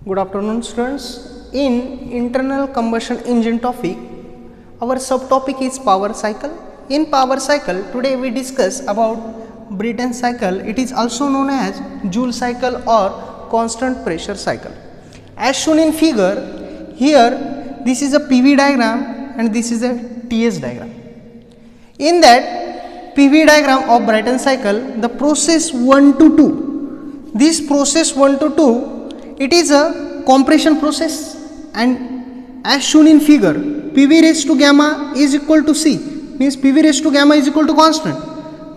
Good afternoon, students. In internal combustion engine topic, our subtopic is power cycle. In power cycle, today we discuss about Brayton cycle. It is also known as Joule cycle or constant pressure cycle. As shown in figure, here this is a PV diagram and this is a TS diagram. In that PV diagram of Brayton cycle, the process 1 to 2, this process 1 to 2, it is a compression process, and as shown in figure, PV raised to gamma is equal to C, means PV raised to gamma is equal to constant,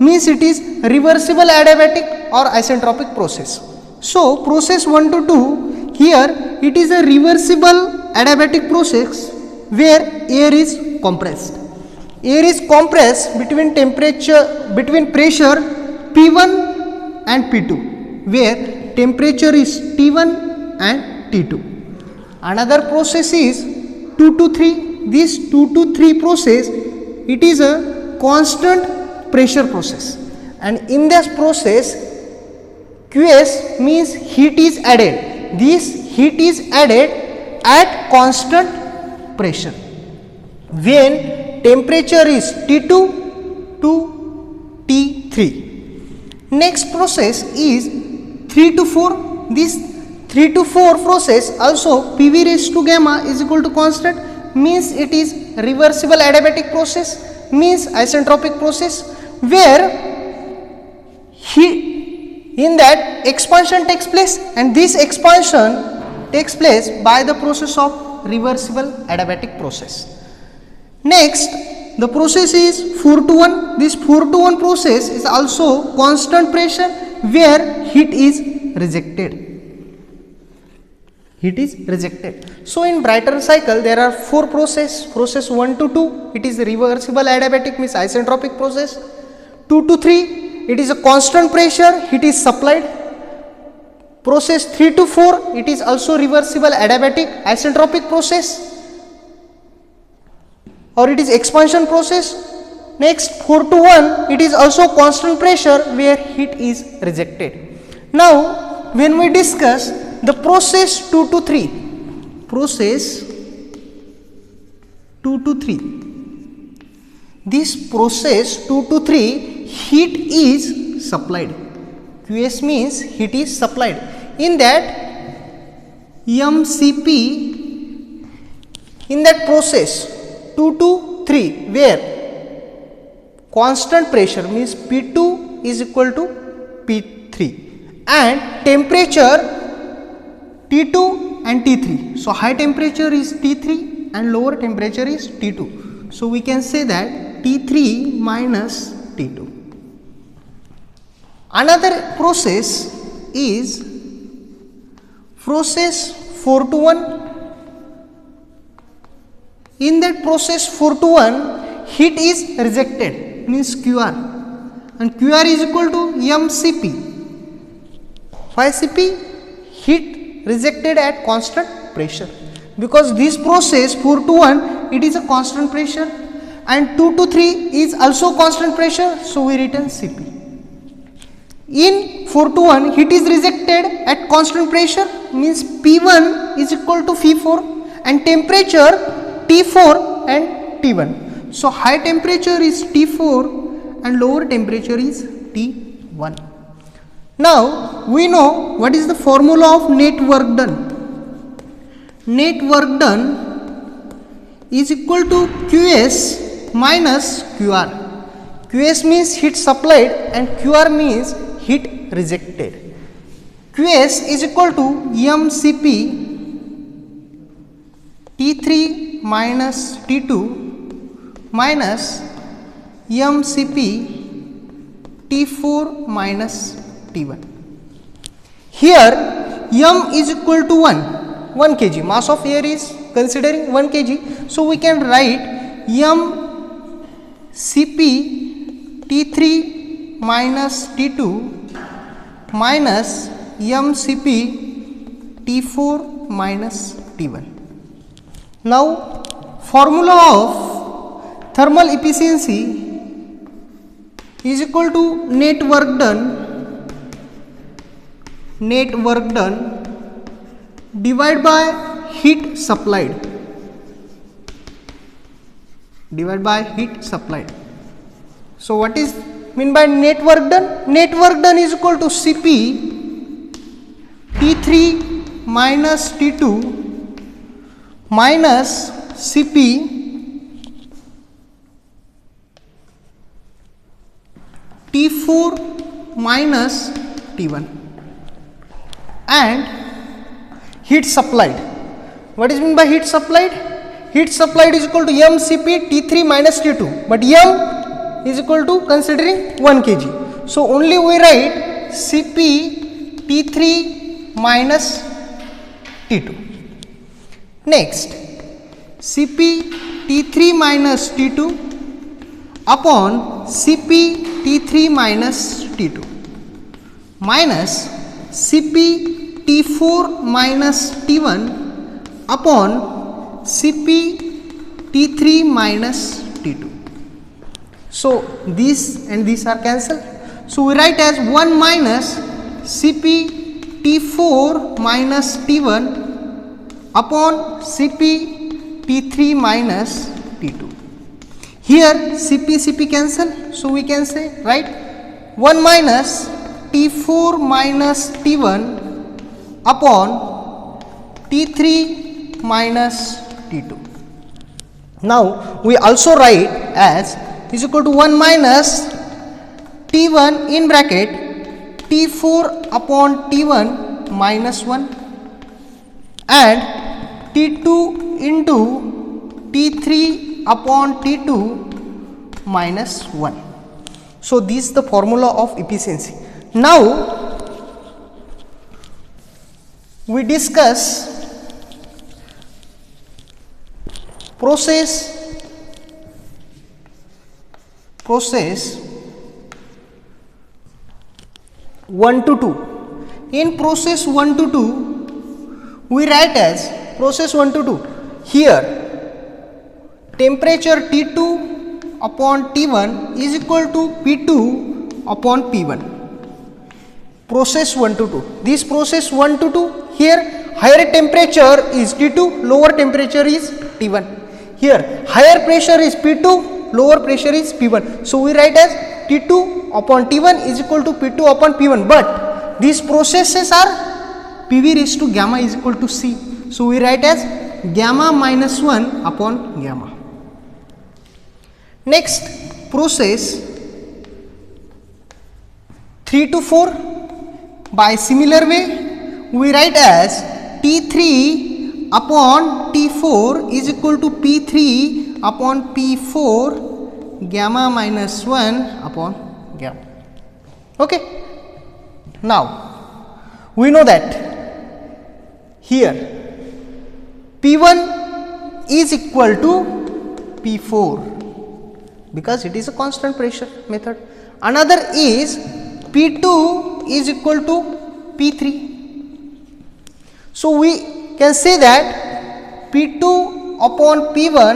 means it is reversible adiabatic or isentropic process. So process 1 to 2, here it is a reversible adiabatic process where air is compressed. Air is compressed between pressure P1 and P2, where temperature is T1 and T2. Another process is 2 to 3. This 2 to 3 process, it is a constant pressure process, and in this process QS means heat is added. This heat is added at constant pressure when temperature is T2 to T3. Next process is 3 to 4. This 3 to 4 process also PV raised to gamma is equal to constant, means it is reversible adiabatic process, means isentropic process, where in that expansion takes place, and this expansion takes place by the process of reversible adiabatic process. Next, the process is 4 to 1. This 4 to 1 process is also constant pressure where heat is rejected. So in Brayton cycle there are 4 process 1 to 2, it is reversible adiabatic, means isentropic process. 2 to 3, it is a constant pressure, heat is supplied. Process 3 to 4, it is also reversible adiabatic isentropic process, or it is expansion process. Next 4 to 1, it is also constant pressure where heat is rejected. Now when we discuss the process 2 to 3, this process 2 to 3, heat is supplied. QS means heat is supplied. In that MCP, in that process 2 to 3, where constant pressure means P2 is equal to P3 and temperature T2 and T3. So high temperature is T3 and lower temperature is T2. So we can say that T3 minus T2. Another process is process 4 to 1. In that process 4 to 1, heat is rejected, means QR, and QR is equal to MCP. Why CP? Heat rejected at constant pressure, because this process 4 to 1, it is a constant pressure, and 2 to 3 is also constant pressure, so we written CP. In 4 to 1, heat is rejected at constant pressure, means P1 is equal to P4 and temperature T4 and T1. So high temperature is T4 and lower temperature is T1. Now we know what is the formula of net work done. Net work done is equal to QS minus QR. QS means heat supplied and QR means heat rejected. QS is equal to MCP T3 minus T2 minus MCP T4 minus T1. Here M is equal to 1 kg, mass of air is considering 1 kg, so we can write M Cp T3 minus T2 minus MCp T4 minus T1. Now formula of thermal efficiency is equal to net work done divided by heat supplied. Divided by heat supplied. So what is mean by net work done? Net work done is equal to Cp T3 minus T2 minus Cp T4 minus T1 and heat supplied. What is mean by heat supplied? Heat supplied is equal to mCp T3 minus T2, but m is equal to considering 1 kg. So only we write Cp T3 minus T2. Next, Cp T3 minus T2 upon Cp T3 minus T2 minus Cp T4 minus T1 upon Cp T3 minus T2. So these and these are cancelled. So we write as 1 minus Cp T4 minus T1 upon Cp T3 minus T2. Here Cp cancel, so we can say, right, 1 minus T4 minus T1 upon T3 minus T2. Now we also write as is equal to 1 minus T1 in bracket T4 upon T1 minus 1 and T2 into T3 upon T2 minus 1. So this is the formula of efficiency. Now we discuss process 1 to 2. In process 1 to 2 we write as process 1 to 2. Here temperature T2 upon T1 is equal to P2 upon P1. Process 1 to 2. This process 1 to 2, here higher temperature is T2, lower temperature is T1. Here higher pressure is P2, lower pressure is P1. So we write as T2 upon T1 is equal to P2 upon P1. But these processes are PV raised to gamma is equal to C. So we write as gamma minus 1 upon gamma. Next, process 3 to 4. By similar way, we write as T3 upon T4 is equal to P3 upon P4 gamma minus 1 upon gamma. Okay. Now, we know that here P1 is equal to P4 because it is a constant pressure method. Another is P2 is equal to P3. So we can say that P2 upon P1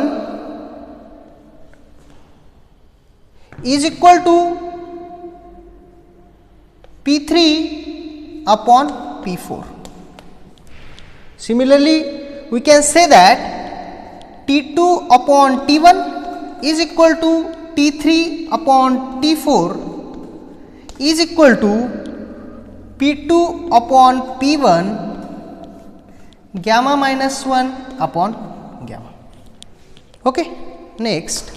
is equal to P3 upon P4. Similarly, we can say that T2 upon T1 is equal to T3 upon T4 is equal to P2 upon P1 gamma minus 1 upon gamma. Okay. Next,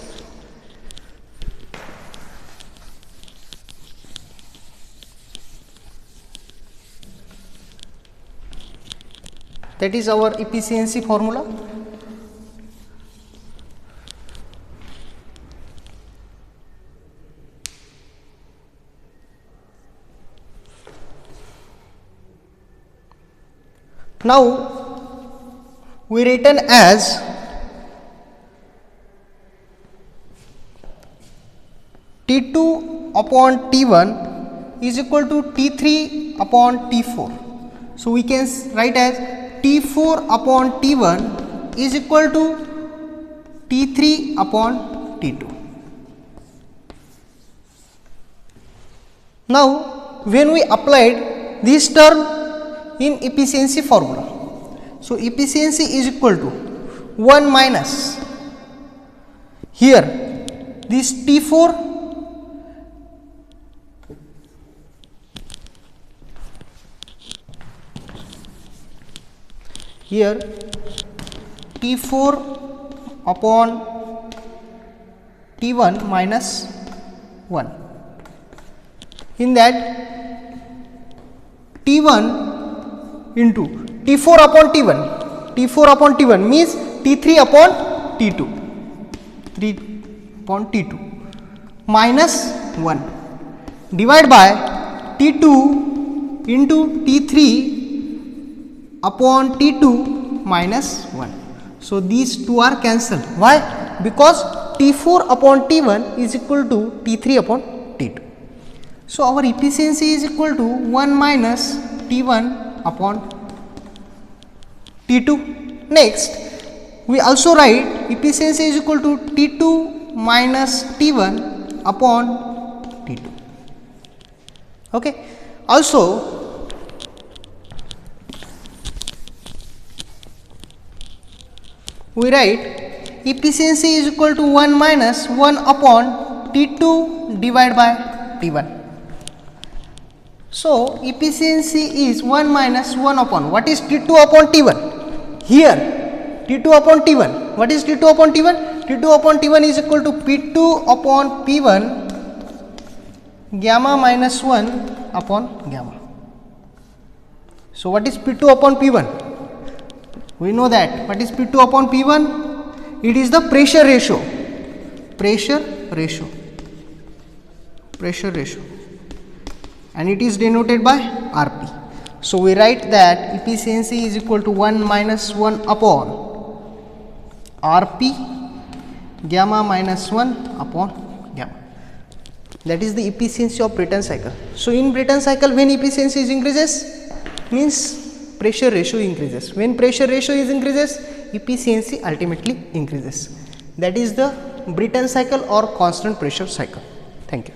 that is our efficiency formula. Now we written as T2 upon T1 is equal to T3 upon T4. So we can write as T4 upon T1 is equal to T3 upon T2. Now when we applied this term in efficiency formula, So efficiency is equal to 1 minus here this T4 here T4 upon T1 minus 1. In that T1 into T4 upon T1 means T3 upon T2, 3 upon T2 minus 1 divided by T2 into T3 upon T2 minus 1. So these two are cancelled. Why? Because T4 upon T1 is equal to T3 upon T2. So our efficiency is equal to 1 minus T1 upon T2. Next, we also write efficiency is equal to T2 minus T1 upon T2. Okay. Also, we write efficiency is equal to 1 minus 1 upon T2 divided by T1. So efficiency is 1 minus 1 upon, what is T2 upon T1? Here T2 upon T1, what is T2 upon T1? T2 upon T1 is equal to P2 upon P1 gamma minus 1 upon gamma. So what is P2 upon P1? We know that. What is P2 upon P1? It is the pressure ratio, and it is denoted by Rp. So we write that efficiency is equal to 1 minus 1 upon Rp gamma minus 1 upon gamma. That is the efficiency of Brayton cycle. So in Brayton cycle, when efficiency is increases, means pressure ratio increases. When pressure ratio is increases, efficiency ultimately increases. That is the Brayton cycle or constant pressure cycle. Thank you.